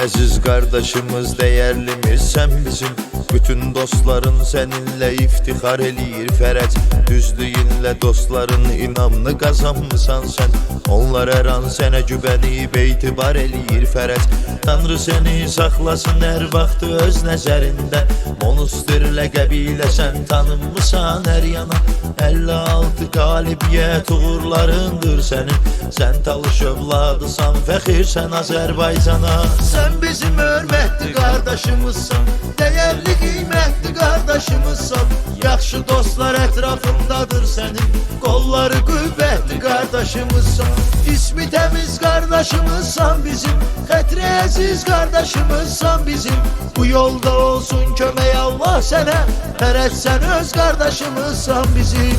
Əziz qardaşımız, dəyərlimiz sən bizim. Bütün dostların səninlə iftixar eləyir Fərəc. Düzlüyünlə dostların inamını qazanmısan sən. Onlar hər an sənə güvənib etibar eləyir Fərəc. Tanrı səni saxlasın hər vaxt öz nəzərində. Monster ləqəbi ilə sən tanınmısan hər yana. 56 qalibiyyət uğurlarındır sənin. Sən Talış övladısan, fəxirsən Azərbaycana. Sən bizim hörmətli qardaşımızsan, dəyərli qiymətli qardaşımızsan. Yaxşı dostlar ətrafındadır sənin, qolları qüvvətli qardaşımızsan. İsmi təmiz qardaşımızsan bizim, xətri əziz qardaşımızsan bizim. Bu yolda olsun kömək Allah sənə, Fərəc sən öz qardaşımızsan bizim.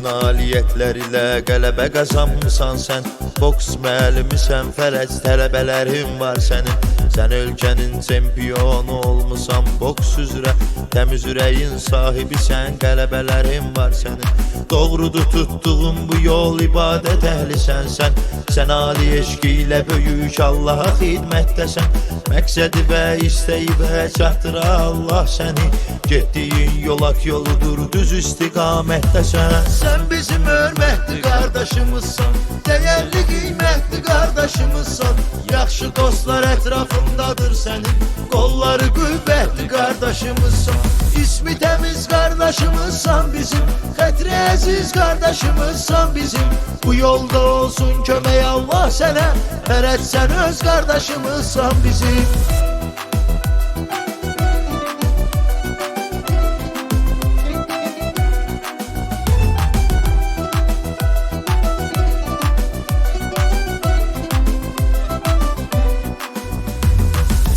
Nailiyyətlər ilə qələbə qazanmısan sən. Boks müəllimisən Fərəc, tələbələrin var sənin. Sən ölkənin çempionu olmusan boks üzrə. Təmiz ürəyin sahibisən, qələbələrin var sənin. Doğrudur tutduğun bu yol ibadət əhlisən sən. Sən ali eşqi ilə böyük Allaha xidmətdəsən. Məqsədi və istəyi və çatdıra Allah səni. Getdiyin yolak yoludur, düz istiqamətdəsən. Sən bizim hörmətli qardaşımızsan, dəyərli qiymətli qardaşımızsan. Yaxşı dostlar ətrafındadır sənin, qolları qüvvətli qardaşımızsan. İsmi təmiz qardaşımızsan bizim, xətri əziz qardaşımızsan bizim. Bu yolda olsun kömək Allah sənə, Fərəc sən öz qardaşımızsan bizim.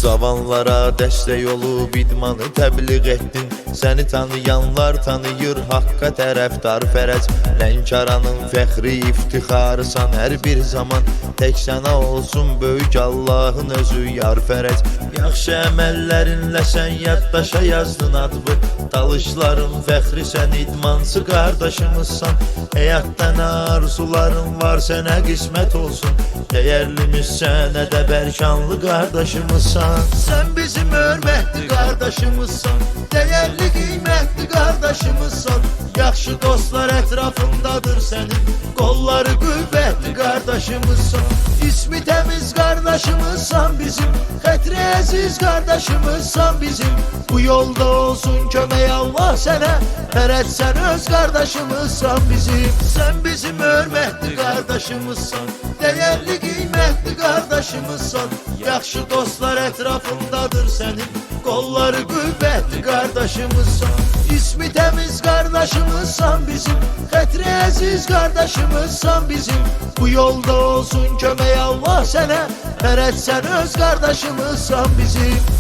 Cavanlara dəstək olub idmanı təbliğ etdin. Səni tanıyanlar tanıyır haqqa tərəfdar Fərəc. Lənkəranın fəxri iftixarısan hər bir zaman. Tək sənə olsun böyük Allahın özü yar Fərəc. Yaxşı əməllərinlə sən yaddaşa yazdın adını. Talışların fəxri sən idmançı qardaşımızsan. Həyatda nə arzuların var sənə qismət olsun. Dəyərlimiz sənə də bərkanlı qardaşımızsan. Sən bizim hörmətli qardaşımızsan, dəyərli qiymətli qardaşımızsan. Yaxşı dostlar ətrafındadır sənin, qolları qüvvətli qardaşımızsan. İsmi təmiz qardaşımızsan bizim, xətri əziz qardaşımızsan bizim. Bu yolda olsun kömək Allah sənə, Fərəc sən öz qardaşımızsan bizim. Sən bizim hörmətli qardaşımızsan, dəyərli qiymətli qardaşımızsan. Yaxşı dostlar ətrafındadır sənin, qolları qüvvətli qardaşımızsan. İsmi təmiz qardaşımızsan bizim, xətri əziz qardaşımızsan bizim. Bu yolda olsun kömək Allah sənə, Fərəc sən öz qardaşımızsan bizim.